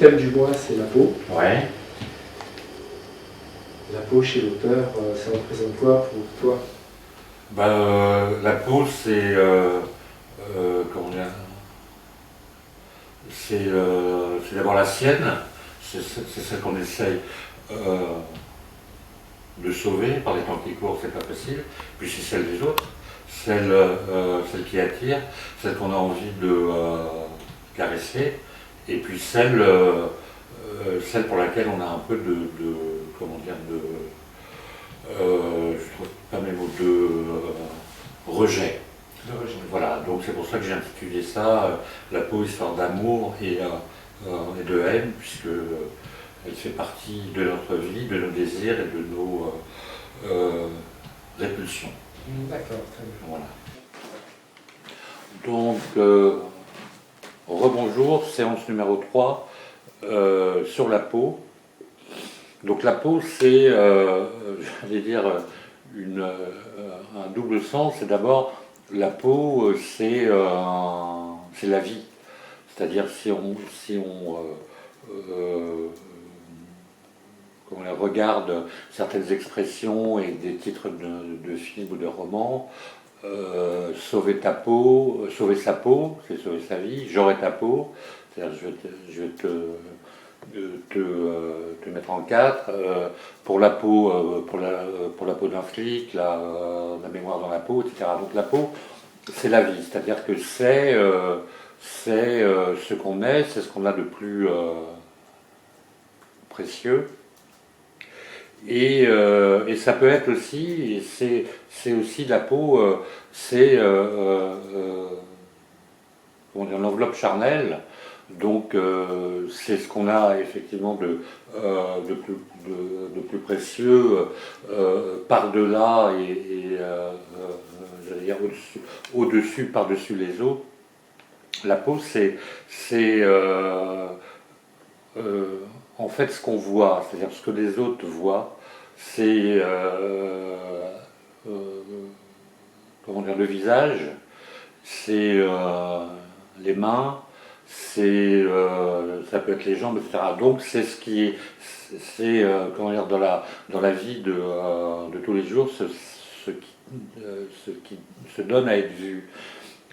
thème du mois, c'est la peau. Ouais. La peau chez l'auteur, ça représente quoi pour toi? La peau, c'est comment dire, c'est d'abord la sienne, c'est celle qu'on essaye de sauver. Par les temps qui courent, c'est pas facile. Puis c'est celle des autres, celle qui attire, celle qu'on a envie de caresser, et puis celle pour laquelle on a un peu comment dire, je trouve pas mes mots, de rejet. Voilà, donc c'est pour ça que j'ai intitulé ça La peau, histoire d'amour et de haine, puisque elle fait partie de notre vie, de nos désirs et de nos répulsions. D'accord, très bien. Voilà. Donc, rebonjour, séance numéro 3 sur la peau. Donc la peau, c'est, j'allais dire, un double sens. C'est d'abord, la peau, c'est la vie. C'est-à-dire si on regarde certaines expressions et des titres de films ou de romans, sauver ta peau, sauver sa peau, c'est sauver sa vie, j'aurai ta peau, c'est-à-dire je vais te mettre en quatre, pour la peau, pour la peau d'un flic, la mémoire dans la peau, etc. Donc la peau, c'est la vie, c'est-à-dire que c'est ce qu'on est, c'est ce qu'on a de plus précieux. Et ça peut être aussi, et c'est aussi la peau, c'est comment dire, l'enveloppe charnelle. Donc c'est ce qu'on a effectivement de plus précieux par-delà et j'allais dire au-dessus, par-dessus les os. La peau, c'est en fait ce qu'on voit, c'est-à-dire ce que les autres voient, c'est comment dire, le visage, c'est les mains, c'est ça peut être les jambes, etc. Donc c'est ce qui est, c'est comment dire, dans la vie de tous les jours, ce qui se donne à être vu.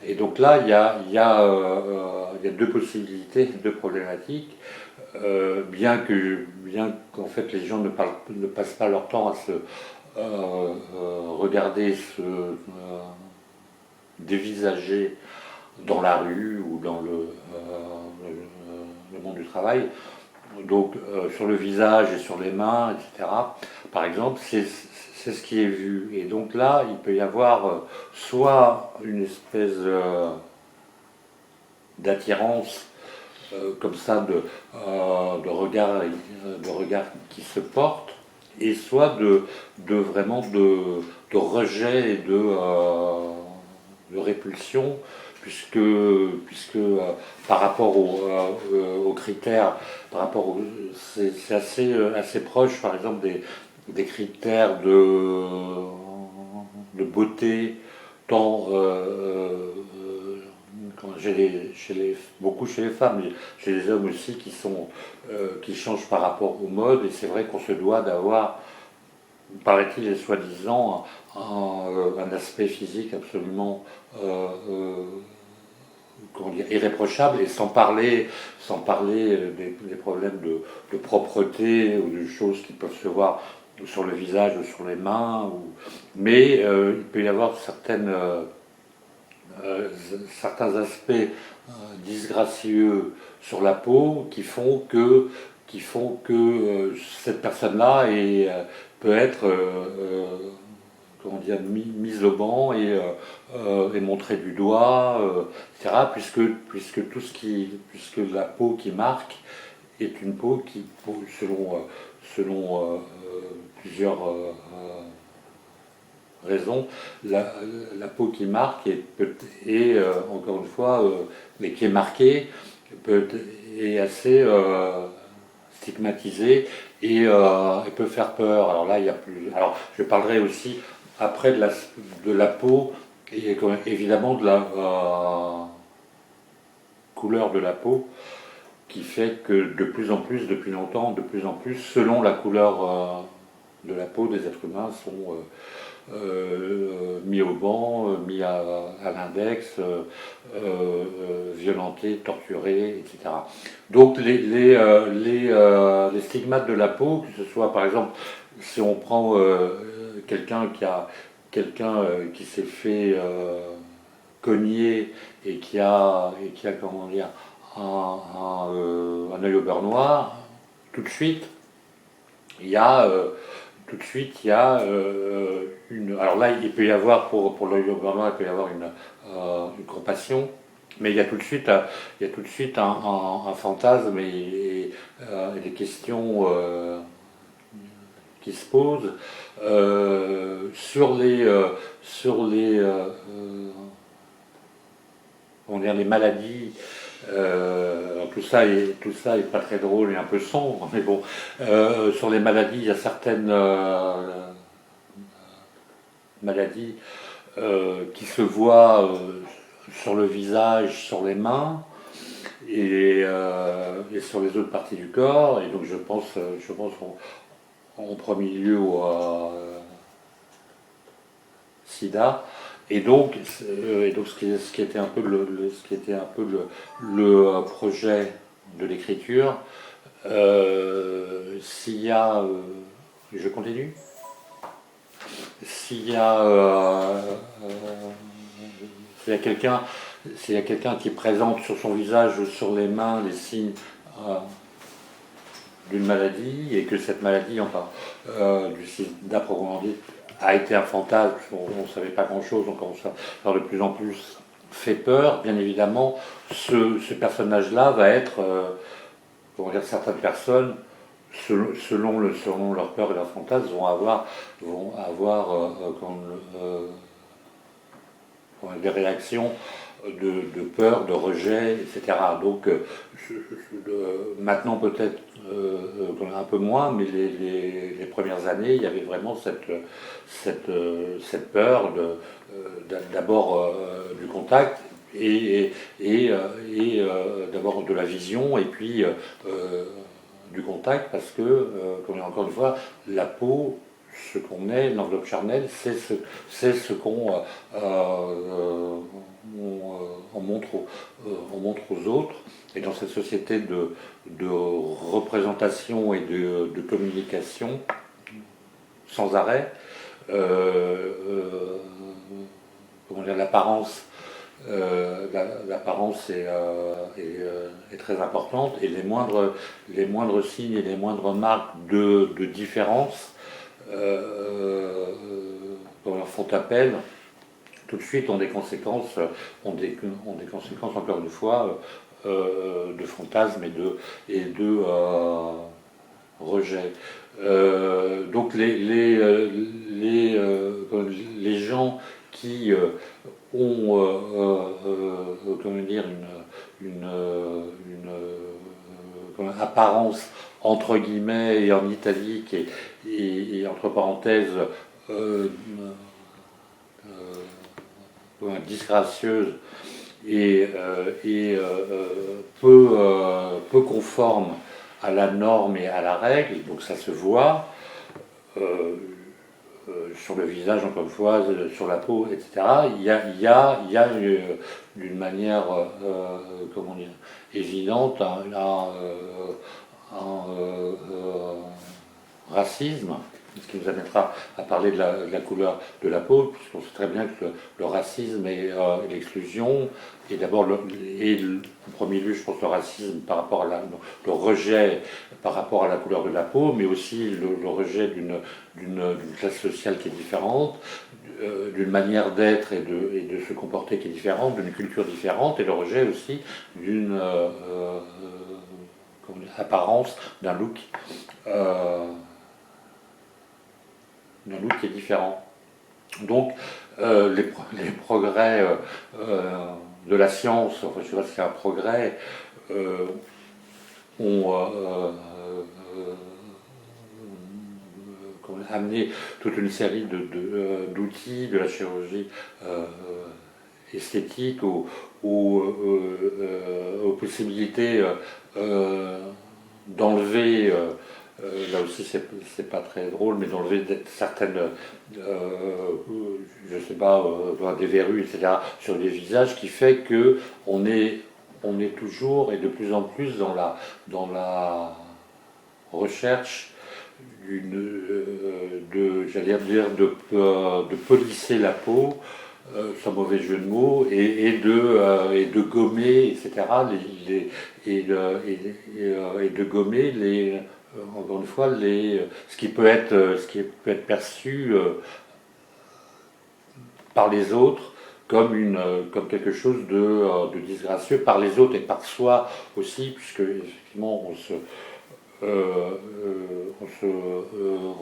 Et donc là, il y a deux possibilités, deux problématiques. Bien qu'en fait les gens ne passent pas leur temps à se regarder, se dévisager dans la rue ou dans le monde du travail. Donc sur le visage et sur les mains, etc. Par exemple, c'est ce qui est vu. Et donc là, il peut y avoir soit une espèce d'attirance comme ça de regard qui se porte, et soit vraiment de rejet et de répulsion, puisque par rapport aux critères, c'est assez proche, par exemple, des critères de beauté, tant beaucoup chez les femmes, mais chez les hommes aussi, qui changent par rapport aux modes. Et c'est vrai qu'on se doit d'avoir, paraît-il, soi-disant, un aspect physique absolument comment dire, irréprochable, et sans parler des problèmes de propreté ou de choses qui peuvent se voir sur le visage ou sur les mains. Mais il peut y avoir certains aspects disgracieux sur la peau qui font que cette personne-là peut être comment dire, mise au banc et montrée du doigt, etc. Puisque la peau qui marque est une peau qui, selon plusieurs raison, la peau qui marque est encore une fois, mais qui est marquée, est assez stigmatisée et peut faire peur. Alors là, il y a plus. Alors, je parlerai aussi après de la peau et évidemment de la couleur de la peau, qui fait que de plus en plus, depuis longtemps, de plus en plus, selon la couleur de la peau des êtres humains, sont mis au banc, mis à l'index, violentés, torturés, etc. Donc les stigmates de la peau, que ce soit par exemple, si on prend quelqu'un qui s'est fait cogner et qui a comment dire, un œil au beurre noir, tout de suite, il y a une. Alors là, il peut y avoir pour l'œil au beurre noir, il peut y avoir une compassion, mais il y a tout de suite un fantasme et des questions qui se posent on va dire les maladies. Tout ça est pas très drôle et un peu sombre, mais bon, sur les maladies, il y a certaines maladies qui se voient sur le visage, sur les mains et sur les autres parties du corps. Et donc je pense en premier lieu au SIDA. Et donc ce qui était un peu le projet de l'écriture, s'il y a, je continue, s'il y a quelqu'un qui présente sur son visage ou sur les mains les signes d'une maladie et que cette maladie, enfin du sida proprement dit, a été un fantasme, on ne savait pas grand-chose, on commence à avoir de plus en plus fait peur. Bien évidemment, ce personnage-là va être, comment dire, certaines personnes, selon leur peur et leur fantasme, vont avoir des réactions de peur, de rejet, etc. Donc maintenant peut-être un peu moins, mais les premières années, il y avait vraiment cette peur d'abord du contact et d'abord de la vision et puis du contact parce que, encore une fois, la peau, ce qu'on est, l'enveloppe charnelle, c'est ce qu'on on montre aux autres. Et dans cette société de représentation et de communication sans arrêt, comment dire, l'apparence est très importante et les moindres signes et les moindres marques de différence font appel tout de suite ont des conséquences encore une fois de fantasmes et de rejet. Donc les gens qui ont comment dire une apparence entre guillemets et en italique et entre parenthèses disgracieuse et peu conforme à la norme et à la règle, donc ça se voit sur le visage, encore une fois, sur la peau, etc. Il y a d'une manière comment dire, évidente un racisme, ce qui nous amènera à parler de la couleur de la peau, puisqu'on sait très bien que le racisme et l'exclusion, et d'abord, en premier lieu, je pense le racisme par rapport à le rejet par rapport à la couleur de la peau, mais aussi le rejet d'une classe sociale qui est différente, d'une manière d'être et de se comporter qui est différente, d'une culture différente, et le rejet aussi d'une apparence, d'un look qui est différent. Donc les progrès de la science, enfin je ne sais pas si c'est un progrès, ont amené toute une série d'outils de la chirurgie esthétiques, aux possibilités d'enlever, là aussi c'est pas très drôle, mais d'enlever certaines, je sais pas, des verrues, etc., sur les visages, qui fait que on est toujours et de plus en plus dans la recherche de polisser la peau, sans mauvais jeu de mots, et de gommer, etc., et de gommer encore une fois, ce qui peut être perçu par les autres comme quelque chose de disgracieux par les autres et par soi aussi, puisque effectivement on se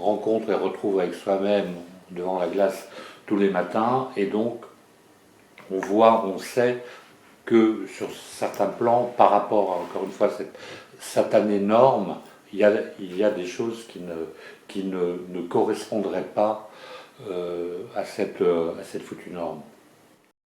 rencontre et retrouve avec soi-même devant la glace tous les matins, et donc on sait que sur certains plans, par rapport à, encore une fois, cette satanée norme, il y a des choses qui ne correspondraient pas à cette foutue norme.